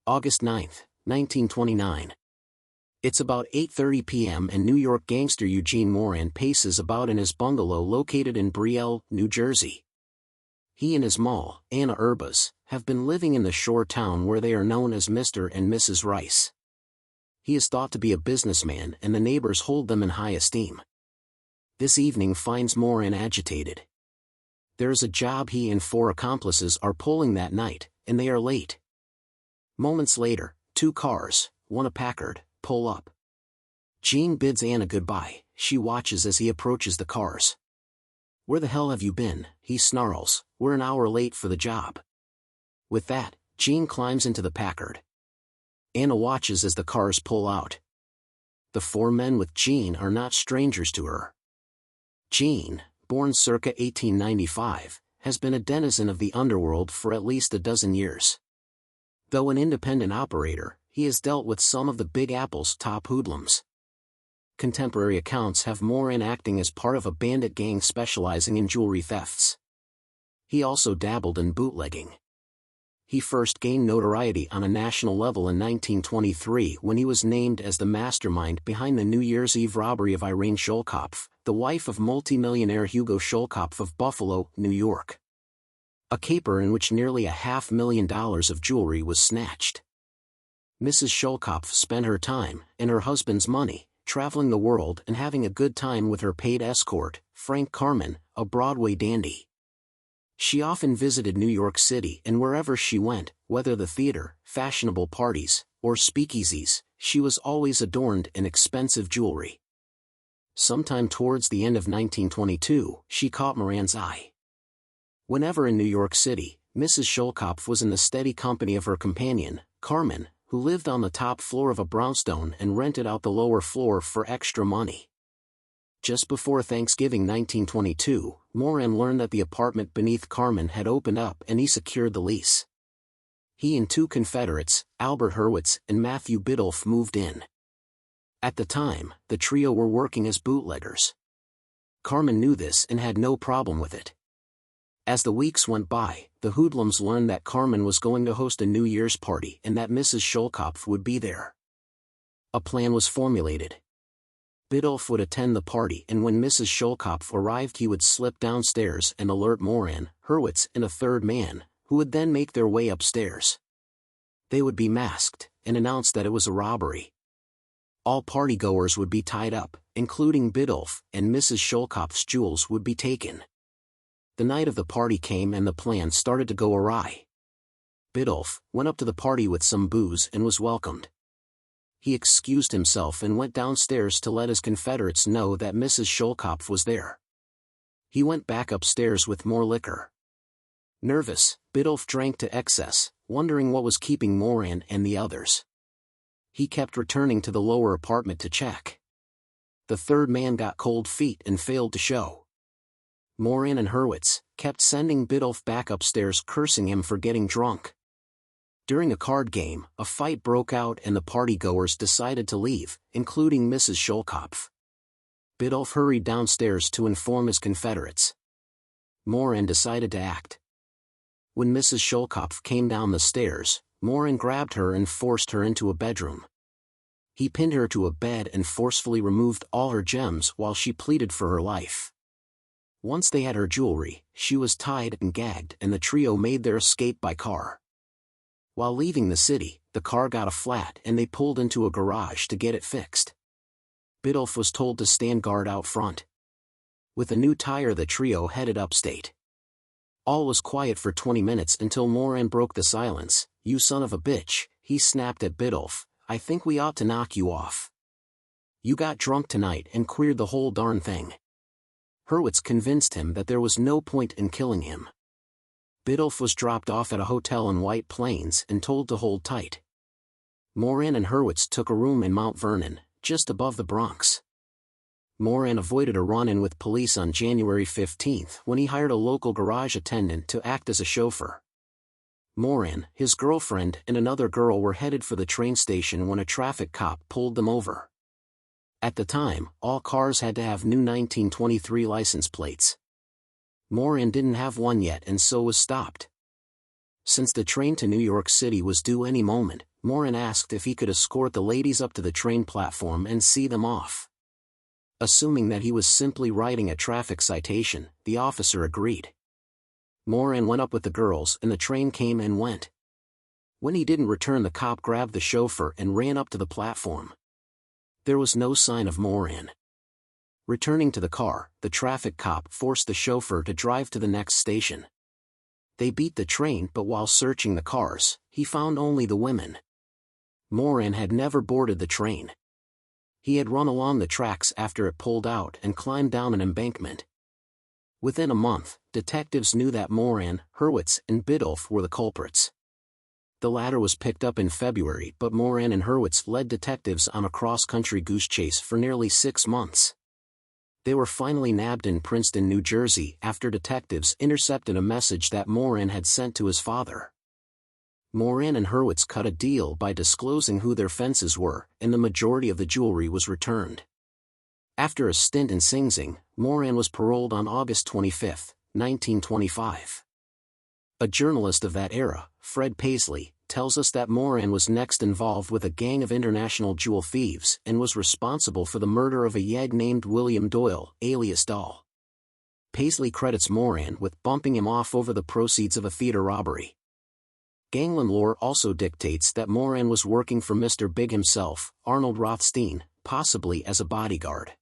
August 9, 1929. It's about 8:30 p.m. and New York gangster Gene Moran paces about in his bungalow located in Brielle, New Jersey. He and his moll, Anna Urbas, have been living in the shore town where they are known as Mr. and Mrs. Rice. He is thought to be a businessman and the neighbors hold them in high esteem. This evening finds Moran agitated. There is a job he and 4 accomplices are pulling that night, and they are late. Moments later, 2 cars, one a Packard, pull up. Gene bids Anna goodbye. She watches as he approaches the cars. "Where the hell have you been?" he snarls. "We're an hour late for the job." With that, Gene climbs into the Packard. Anna watches as the cars pull out. The 4 men with Gene are not strangers to her. Gene, born circa 1895, has been a denizen of the underworld for at least a dozen years. Though an independent operator, he has dealt with some of the Big Apple's top hoodlums. Contemporary accounts have Moran acting as part of a bandit gang specializing in jewelry thefts. He also dabbled in bootlegging. He first gained notoriety on a national level in 1923 when he was named as the mastermind behind the New Year's Eve robbery of Irene Schultz, the wife of multimillionaire Hugo Schultz of Buffalo, New York. A caper in which nearly $500,000 of jewelry was snatched. Mrs. Schultz spent her time, and her husband's money, traveling the world and having a good time with her paid escort, Frank Carmen, a Broadway dandy. She often visited New York City, and wherever she went, whether the theater, fashionable parties, or speakeasies, she was always adorned in expensive jewelry. Sometime towards the end of 1922, she caught Moran's eye. Whenever in New York City, Mrs. Schultz was in the steady company of her companion, Carmen, who lived on the top floor of a brownstone and rented out the lower floor for extra money. Just before Thanksgiving 1922, Moran learned that the apartment beneath Carmen had opened up and he secured the lease. He and 2 Confederates, Albert Hurwitz and Matthew Biddulph, moved in. At the time, the trio were working as bootleggers. Carmen knew this and had no problem with it. As the weeks went by, the hoodlums learned that Carmen was going to host a New Year's party and that Mrs. Schultz would be there. A plan was formulated. Biddulph would attend the party, and when Mrs. Schultz arrived he would slip downstairs and alert Moran, Hurwitz and a 3rd man, who would then make their way upstairs. They would be masked, and announce that it was a robbery. All partygoers would be tied up, including Biddulph, and Mrs. Schultz's jewels would be taken. The night of the party came and the plan started to go awry. Biddulph went up to the party with some booze and was welcomed. He excused himself and went downstairs to let his Confederates know that Mrs. Schultz was there. He went back upstairs with more liquor. Nervous, Biddulph drank to excess, wondering what was keeping Moran and the others. He kept returning to the lower apartment to check. The 3rd man got cold feet and failed to show. Moran and Hurwitz kept sending Biddulph back upstairs, cursing him for getting drunk. During a card game, a fight broke out and the partygoers decided to leave, including Mrs. Schultz. Biddulph hurried downstairs to inform his Confederates. Moran decided to act. When Mrs. Schultz came down the stairs, Moran grabbed her and forced her into a bedroom. He pinned her to a bed and forcefully removed all her gems while she pleaded for her life. Once they had her jewelry, she was tied and gagged and the trio made their escape by car. While leaving the city, the car got a flat and they pulled into a garage to get it fixed. Biddulph was told to stand guard out front. With a new tire the trio headed upstate. All was quiet for 20 minutes until Moran broke the silence. "You son of a bitch," he snapped at Biddulph, "I think we ought to knock you off. You got drunk tonight and queered the whole darn thing." Hurwitz convinced him that there was no point in killing him. Biddulph was dropped off at a hotel in White Plains and told to hold tight. Moran and Hurwitz took a room in Mount Vernon, just above the Bronx. Moran avoided a run-in with police on January 15 when he hired a local garage attendant to act as a chauffeur. Moran, his girlfriend and another girl were headed for the train station when a traffic cop pulled them over. At the time, all cars had to have new 1923 license plates. Moran didn't have one yet and so was stopped. Since the train to New York City was due any moment, Moran asked if he could escort the ladies up to the train platform and see them off. Assuming that he was simply writing a traffic citation, the officer agreed. Moran went up with the girls and the train came and went. When he didn't return, the cop grabbed the chauffeur and ran up to the platform. There was no sign of Moran. Returning to the car, the traffic cop forced the chauffeur to drive to the next station. They beat the train, but while searching the cars, he found only the women. Moran had never boarded the train. He had run along the tracks after it pulled out and climbed down an embankment. Within a month, detectives knew that Moran, Hurwitz, and Biddulph were the culprits. The latter was picked up in February, but Moran and Hurwitz led detectives on a cross-country goose chase for nearly 6 months. They were finally nabbed in Princeton, New Jersey, after detectives intercepted a message that Moran had sent to his father. Moran and Hurwitz cut a deal by disclosing who their fences were, and the majority of the jewelry was returned. After a stint in Sing Sing, Moran was paroled on August 25, 1925. A journalist of that era, Fred Paisley, tells us that Moran was next involved with a gang of international jewel thieves and was responsible for the murder of a yegg named William Doyle, alias Doll. Paisley credits Moran with bumping him off over the proceeds of a theater robbery. Gangland lore also dictates that Moran was working for Mr. Big himself, Arnold Rothstein, possibly as a bodyguard.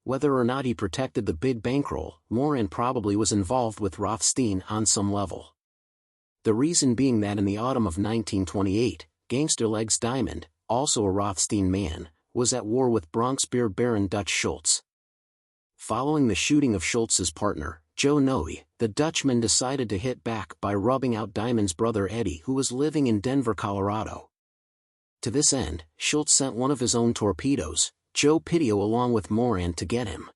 Whether or not he protected the big bankroll, Moran probably was involved with Rothstein on some level. The reason being that in the autumn of 1928, Gangster Legs Diamond, also a Rothstein man, was at war with Bronx beer baron Dutch Schultz. Following the shooting of Schultz's partner, Joe Noe, the Dutchman decided to hit back by rubbing out Diamond's brother Eddie, who was living in Denver, Colorado. To this end, Schultz sent one of his own torpedoes, Joe Pidio, along with Moran to get him.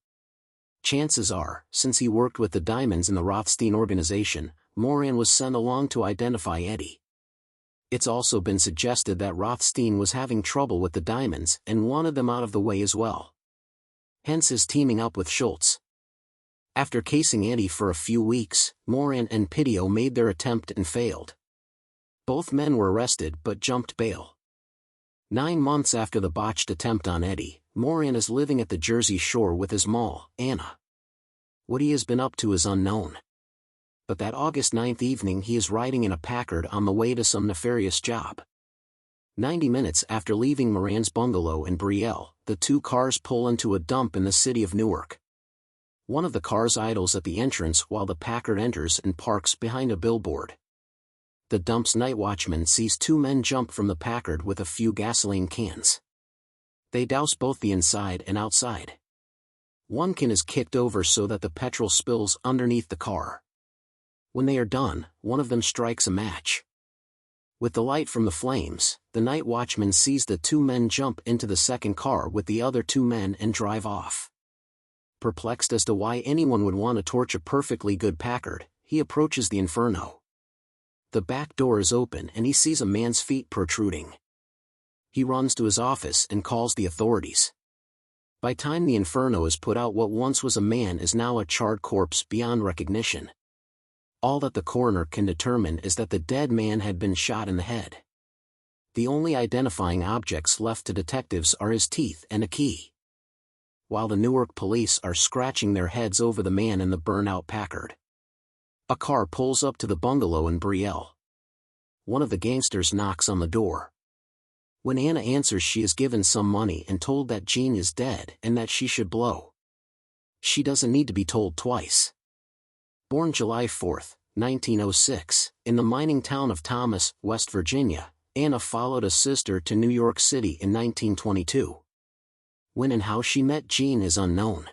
Chances are, since he worked with the Diamonds in the Rothstein organization, Moran was sent along to identify Eddie. It's also been suggested that Rothstein was having trouble with the Diamonds and wanted them out of the way as well. Hence his teaming up with Schultz. After casing Eddie for a few weeks, Moran and Pidio made their attempt and failed. Both men were arrested but jumped bail. 9 months after the botched attempt on Eddie, Moran is living at the Jersey Shore with his moll, Anna. What he has been up to is unknown. But that August 9th evening he is riding in a Packard on the way to some nefarious job. 90 minutes after leaving Moran's bungalow in Brielle, the two cars pull into a dump in the city of Newark. One of the cars idles at the entrance while the Packard enters and parks behind a billboard. The dump's night watchman sees 2 men jump from the Packard with a few gasoline cans. They douse both the inside and outside. One can is kicked over so that the petrol spills underneath the car. When they are done, one of them strikes a match. With the light from the flames, the night watchman sees the 2 men jump into the second car with the other 2 men and drive off. Perplexed as to why anyone would want to torch a perfectly good Packard, he approaches the Inferno. The back door is open and he sees a man's feet protruding. He runs to his office and calls the authorities. By time the Inferno is put out, what once was a man is now a charred corpse beyond recognition. All that the coroner can determine is that the dead man had been shot in the head. The only identifying objects left to detectives are his teeth and a key. While the Newark police are scratching their heads over the man in the burnout Packard, a car pulls up to the bungalow in Brielle. One of the gangsters knocks on the door. When Anna answers, she is given some money and told that Gene is dead and that she should blow. She doesn't need to be told twice. Born July 4, 1906, in the mining town of Thomas, West Virginia, Anna followed a sister to New York City in 1922. When and how she met Gene is unknown.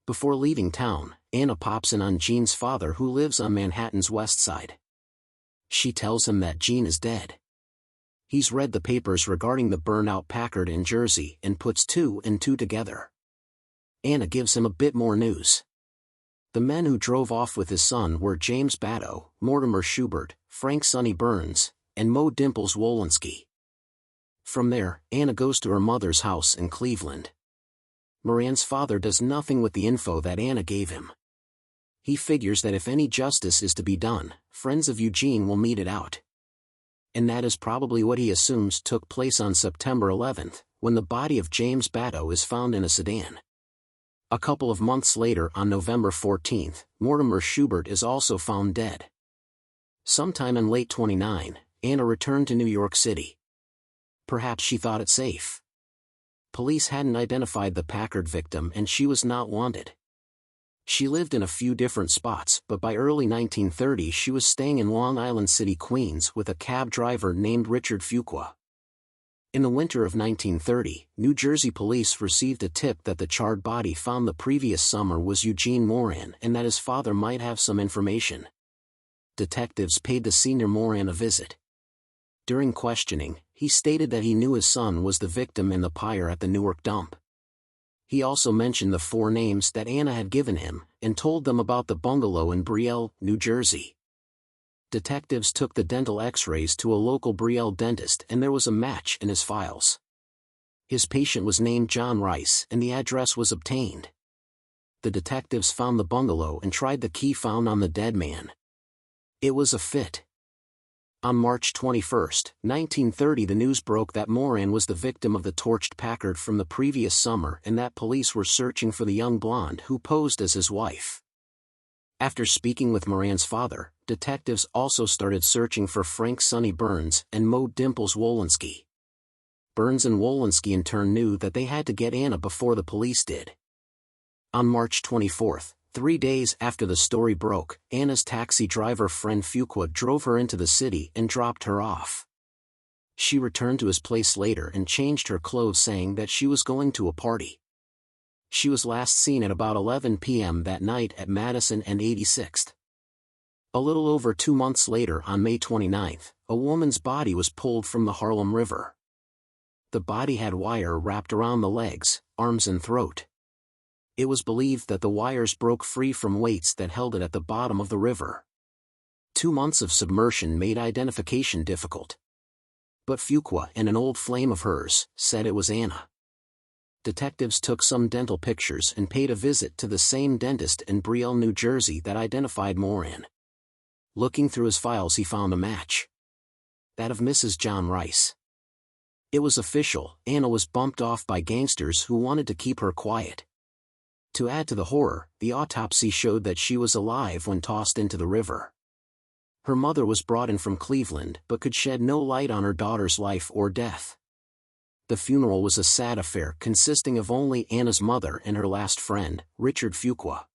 Before leaving town, Anna pops in on Gene's father, who lives on Manhattan's West Side. She tells him that Gene is dead. He's read the papers regarding the burnout Packard in Jersey and puts 2 and 2 together. Anna gives him a bit more news. The men who drove off with his son were James Batto, Mortimer Schubert, Frank Sonny Burns, and Mo Dimples Wolinski. From there, Anna goes to her mother's house in Cleveland. Moran's father does nothing with the info that Anna gave him. He figures that if any justice is to be done, friends of Eugene will mete it out. And that is probably what he assumes took place on September 11th, when the body of James Batto is found in a sedan. A couple of months later, on November 14th, Mortimer Schubert is also found dead. Sometime in late 1929, Anna returned to New York City. Perhaps she thought it safe. Police hadn't identified the Packard victim and she was not wanted. She lived in a few different spots, but by early 1930 she was staying in Long Island City, Queens, with a cab driver named Richard Fuqua. In the winter of 1930, New Jersey police received a tip that the charred body found the previous summer was Eugene Moran and that his father might have some information. Detectives paid the senior Moran a visit. During questioning, he stated that he knew his son was the victim in the pyre at the Newark dump. He also mentioned the 4 names that Anna had given him, and told them about the bungalow in Brielle, New Jersey. Detectives took the dental x-rays to a local Brielle dentist and there was a match in his files. His patient was named John Rice and the address was obtained. The detectives found the bungalow and tried the key found on the dead man. It was a fit. On March 21, 1930, the news broke that Moran was the victim of the torched Packard from the previous summer and that police were searching for the young blonde who posed as his wife. After speaking with Moran's father, detectives also started searching for Frank Sonny Burns and Mo Dimples Wolinski. Burns and Wolinski in turn knew that they had to get Anna before the police did. On March 24, 3 days after the story broke, Anna's taxi driver friend Fuqua drove her into the city and dropped her off. She returned to his place later and changed her clothes, saying that she was going to a party. She was last seen at about 11 p.m. that night at Madison and 86th. A little over 2 months later, on May 29th, a woman's body was pulled from the Harlem River. The body had wire wrapped around the legs, arms and throat. It was believed that the wires broke free from weights that held it at the bottom of the river. 2 months of submersion made identification difficult. But Fuqua and an old flame of hers said it was Anna. Detectives took some dental pictures and paid a visit to the same dentist in Brielle, New Jersey that identified Moran. Looking through his files, he found a match. That of Mrs. John Rice. It was official, Anna was bumped off by gangsters who wanted to keep her quiet. To add to the horror, the autopsy showed that she was alive when tossed into the river. Her mother was brought in from Cleveland but could shed no light on her daughter's life or death. The funeral was a sad affair consisting of only Anna's mother and her last friend, Richard Fuqua.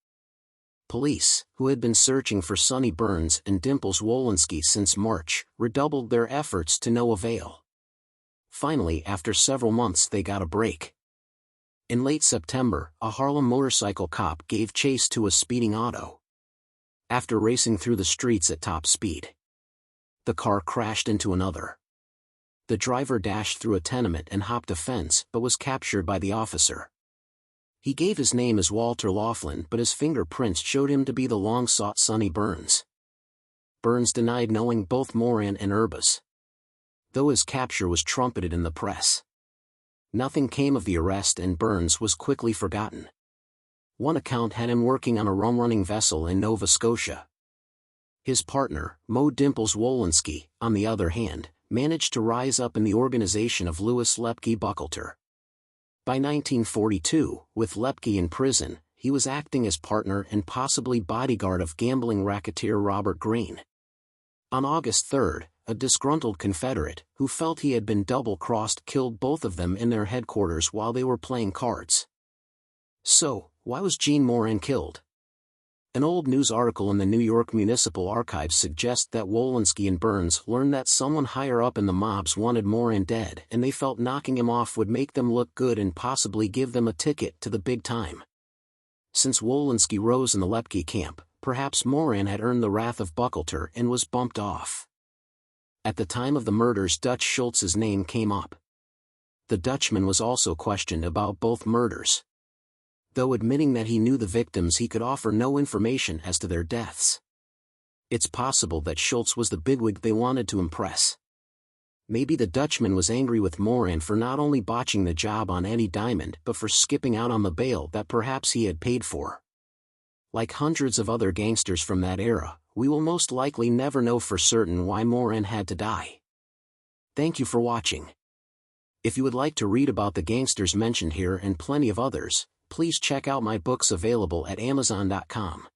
Police, who had been searching for Sonny Burns and Dimples Wolinski since March, redoubled their efforts to no avail. Finally, after several months, they got a break. In late September, a Harlem motorcycle cop gave chase to a speeding auto. After racing through the streets at top speed, the car crashed into another. The driver dashed through a tenement and hopped a fence but was captured by the officer. He gave his name as Walter Laughlin, but his fingerprints showed him to be the long-sought Sonny Burns. Burns denied knowing both Moran and Urbas, though his capture was trumpeted in the press. Nothing came of the arrest and Burns was quickly forgotten. One account had him working on a rum-running vessel in Nova Scotia. His partner, Mo Dimples Wolinski, on the other hand, managed to rise up in the organization of Louis Lepke Buckleter. By 1942, with Lepke in prison, he was acting as partner and possibly bodyguard of gambling racketeer Robert Greene. On August 3, a disgruntled Confederate, who felt he had been double-crossed, killed both of them in their headquarters while they were playing cards. So, why was Gene Moran killed? An old news article in the New York Municipal Archives suggests that Wolinski and Burns learned that someone higher up in the mobs wanted Moran dead and they felt knocking him off would make them look good and possibly give them a ticket to the big time. Since Wolinski rose in the Lepke camp, perhaps Moran had earned the wrath of Buckleter and was bumped off. At the time of the murders, Dutch Schultz's name came up. The Dutchman was also questioned about both murders. Though admitting that he knew the victims, he could offer no information as to their deaths. It's possible that Schultz was the bigwig they wanted to impress. Maybe the Dutchman was angry with Moran for not only botching the job on Eddie Diamond but for skipping out on the bail that perhaps he had paid for. Like hundreds of other gangsters from that era, we will most likely never know for certain why Moran had to die. Thank you for watching. If you would like to read about the gangsters mentioned here and plenty of others, please check out my books available at Amazon.com.